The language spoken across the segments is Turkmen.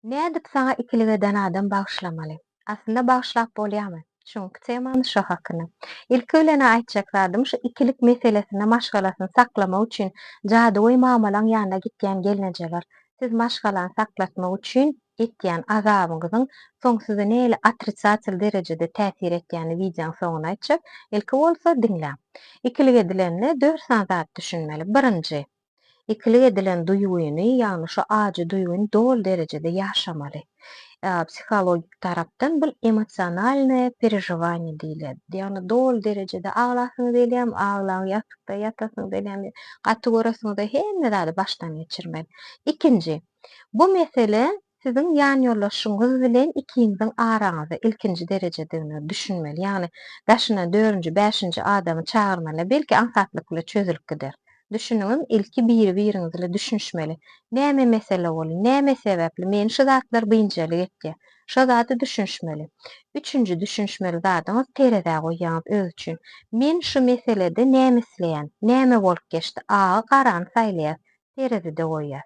Nädip saňa ikiligeden adam bagşlamaly? Aslında bagşlap bolýarmy? Şoňky temany şo hakyna. Ilki ölene aýtjaklarym şu ikilik meselesine maşgalasyny saklamak üçin jadygoý mamalaň ýanyna gitýän gelnejeler. Siz maşgalany saklatmak üçin etýän azabyňyzyň soňsuza näle otritsasiýal derejede täsir etýäni wideoň soňuna aýtjak. Ilki bolsa diňlä. Ikilik edilenni 4 zat düşünmeli. Birinji, ikilik edilen duýguny, ýagny şu ajy duýguny dol derejede ýaşamaly. Psihologik tarapdan bu emosionalne переживание diýiledi. Ýagny dol derejede aglasyňyz gelýär, aglaň ýatykda ýatasyňyz gelýär, gaty göresiňiz hemme zady başdan geçirmeli. İkinji, bu mesele siziň ýan ýoldaşyňyz bilen ikiňiziň araňyzda ilkinji derejedegini düşünmeli. Ýagny daşyna 4-nji, 5-nji adamy çagyrmaly, belki ansatlyk bilen çözülüp gider. Düşünüňiz, ilki biri-biriňiz bilen düşünüşmeli. Näme mesele boli, näme sebäpli meni şu zatlar bynjalyk etdi. Şo zady düşünüşmeli. Üçüncü düşünüşmeli zadyňyz tereze goýýaňyz öz üçin. Men şu meselede näme isleýän, näme bolup geçdi? Agy garany saýlaýar, terezede goýýar.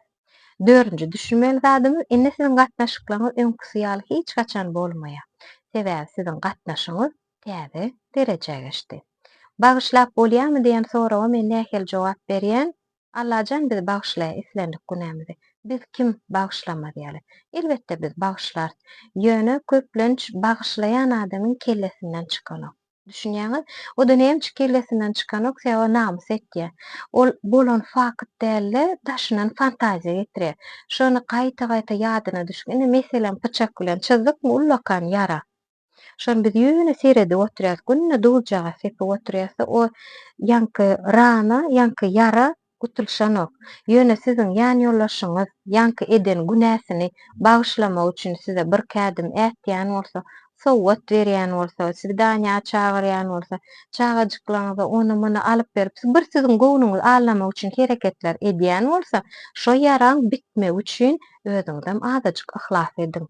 Dördüncü düşünmeli zadyňyz indi siziň gatnaşyklaryňyz öňküsi ýaly hiç gaçan bolmaýar. Sebäbi siziň gatnaşyňyz täze derejege geçdi. Bagşlap bolýarmy diýen soraga men nähili jogap berýän? Allajan bizi bagşlaýar islendik günämizi. Biz kim bagşlama diýeli? Elbetde biz bagşlar. Ýöne köplenç bagşlaýan adamyň kellesinden çykanok. Düşünýäňiz, o da näme kellesinden çykanok sebäbi namys etdi. Ol bolan fakat dälle daşynan fantaziýa getirýär. Şonu gaýta-gaýta ýadyna düşgün. Meselem pıçak bilen çyzdykmy ullakan ýara. Şol biz ýöne seredip oturýar, günne duljaga sepip oturýarsa o ýanky rana, ýanky ýara gutulşanok. Ýöne siziň ýan ýoldaşyňyz ýanky eden günäsini bagşlamak üçin size bir kädim ätýän bolsa, sowgat berýän bolsa, sizi daňa çagyrýan bolsa, çagajyklaryňyza onu muny alyp berip, bir siziň gowunuňyzy allamak üçin hereketler edýän bolsa, şo ýaraň bitmek üçin özüňizden azajyk ihlas edin.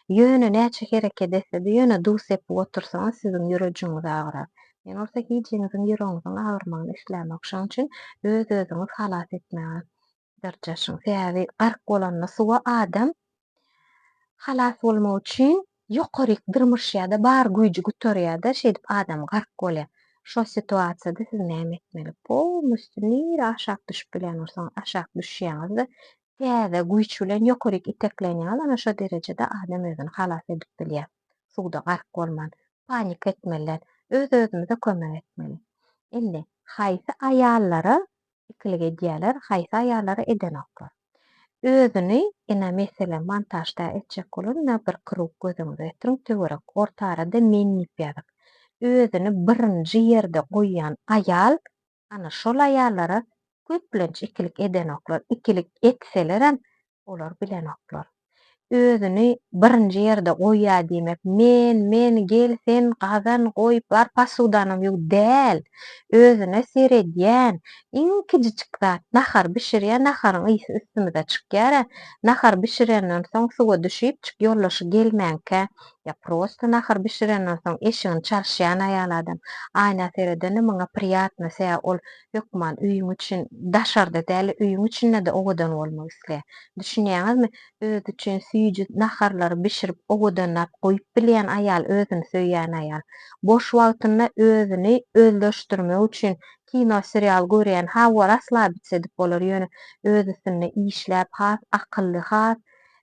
Ýöne näçe hereket etse-de ýöne duş sepip otursaňyz siziň ýüregiňiz agyrar. Men olsa hiçiňiziň ýüregiňiziň agyrmagyny islämek şoň üçin öz-özüňiz halas etmäge darjaşyň. Sebäbi gark bolanda suwa adam halas bolmak üçin ýokaryk dirmişýär-de, bar güýji göterýär-de, şeýdip adam gark bolýar. Şo situasiýada siz näme etmeli? Polnuçy nire aşak düşüp bilen bolsaň, aşak düşýäňizde täze güýç bilen ýokaryk iteklenýär, ana şo derejede adam özüni halas edip bilýär. Suwda gark bolman, panik etmeliler, öz-özümize kömek etmeli. Indi haýsy aýallara ikilik edýärler, haýsy aýallara edenoklar. Özüni ina mesele montajda etjek bolan bir krug gözüňize getiriň, töwerek orta arada men ýazyk. Özüni birinji ýerde goýýan aýal, ana şol aýallara köplenç ikilik edenoklar, ikilik etselerem olar bilenoklar. Özüni birinji ýerde goýýar diýmek, men gel sen gazan goýup bar pasudanam ýok däl. Özüne seredýän, iňkijiçik zat nahar bişirýär, naharyň ysy üstümize çykýar. Nahar bişirenden soň suwa düşüp çyk ýoldaşy gelmänkä, ýa prosta nahar bişirenden soň eşigini çalşýan aýal adam. Aýna seredende maňa priýatna sebäp ol ýokman üýüň üçin daşarda däl, üýüň üçin-de ogadan bolmak isleýär. Düşünýäňizmi? Öz üçin süýji naharlary bişirip ogadanap goýup bilýän aýal, özüni söýýän aýal. Boş wagtynda özüni özleşdirmek üçin kino, serial görýän hawar asla bitsedip bolar. Ýöne öz üstüne işläp, has akylly, has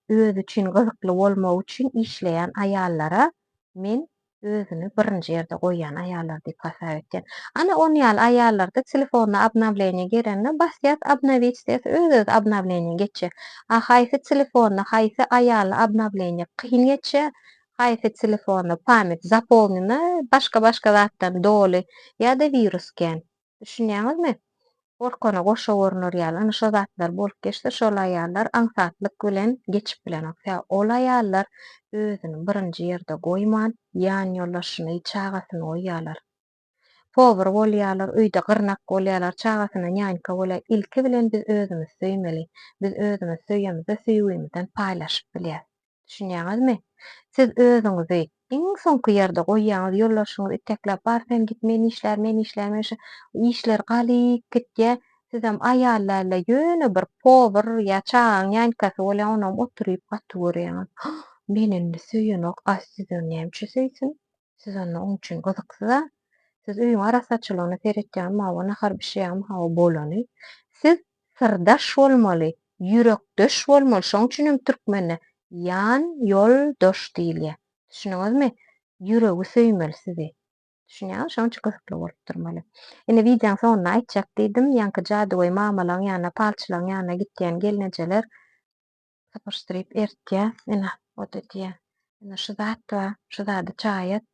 öz üçin gyzykly bolmak üçin işleýän aýallara men özüni birinji ýerde goýýan aýallar diýip hasap etdim. Ana on ýaly aýallarda telefonna obновление gerende basýat obновить diýse öz obновление geçe. Haýsy telefonna, haýsy aýaly obновление kyn geçe, haýsy telefonna pamять заполнена başga zatdan doly ýa-da virus gen. Düşünýäňizmi? Orkana goşa görünür ýaly. Ana şo zatlar bolup geçse, şol aýallar aňsatlyk bilen geçip bilenok. Ol aýallar özüni birinji ýerde goýman, ýan ýoldaşyny, çagasyny goýýarlar. Power bolýarlar, öýde gyrnak bolýarlar, çagasyna ňaňka bolýar. Ilki bilen biz özümizi söýmeli. Biz özümizi söýýämizde söýgüýimizden paýlaşyp bilýär. Düşünýäňizmi? Siz özüňizi iň soňky ýerde goýýaňyz ýoldaşyňyz iteklep bar sen git men işler, işler galyp gitýär. Sizem aýallarla ýöne bir power ýa çaгаň ýankasy bolýan onam oturyp gatygörýär. Menini söýenok, sizin näçe söýsin? Siz onu oň üçin gyzyksyz-a? Siz öýüň arasaçylygyny seretýän maba nahar bir şeýam haba bolany. Siz sirdaş bolmaly, ýürekdeş bolmaly. Şoň üçinem türkmenne ýan ýoldaş diýilýär. Düşüniňizmi? Ýüregi söýmeli sizi. Düşünýär, şoň üçin gyzykly bolup durmaly. Ine wideoň sonuny aýtjak diýdim. Ýanky jadygoý mamalaryň ýanyna, palçylaryň ýanyna gitýän gelnejeler sapyşdyryp ertýär. Ine ot etýär. Ine şu zat ba, şu zady çaýat.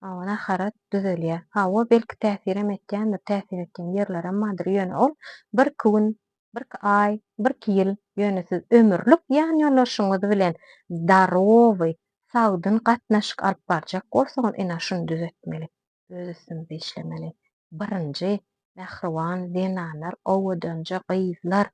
Awa naharat düzelýär. Hawa belki täsir etýändir, täsir etýän ýerler emmadyr ýöne ol bir-iki gün, bir-iki aý, bir-iki ýyl ýöne siz ömürlük ýan ýolaşyňyz bilen darowy, sagdyn gatnaşyk alyp barjak bolsaňyz ene şunu düzeltmeli. Öz üstüňizde işlemeli. Birinji mähriban zenalar, owadaňja gyzlar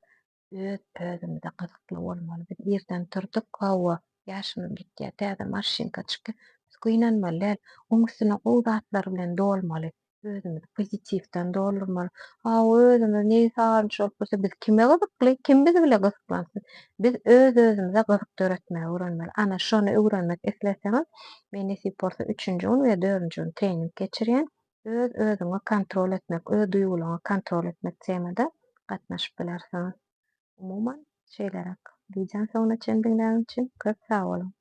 öz-özümize gyzykly bolmaly. Biz erten turdyk, hawa ýaşymyz gitýär, täze maşynka çyky. Biz güýnenmeli däl, oň üstüne gowy zatlar bilen dolmaly. Özümizi pozitivden doldurmaly. Hawa özümiz näme saganç bolup bolsa biz kime gyzykly, kim bizi bile gyzyklansyn. Biz öz-özümize gyzykdy öğretmäge öwrenmeli. Ana şonu öwrenmek isleseňiz, men nesip bolsa 3-nji gün we 4-nji gün trening geçirýän. Öz-özüňi kontrol etmek, öz duýgularyňy kontrol etmek temada gatnaşyp bilersiňiz. Umuman şeýlerak. Diýjän soňra çendiňiz üçin köp sag bolun.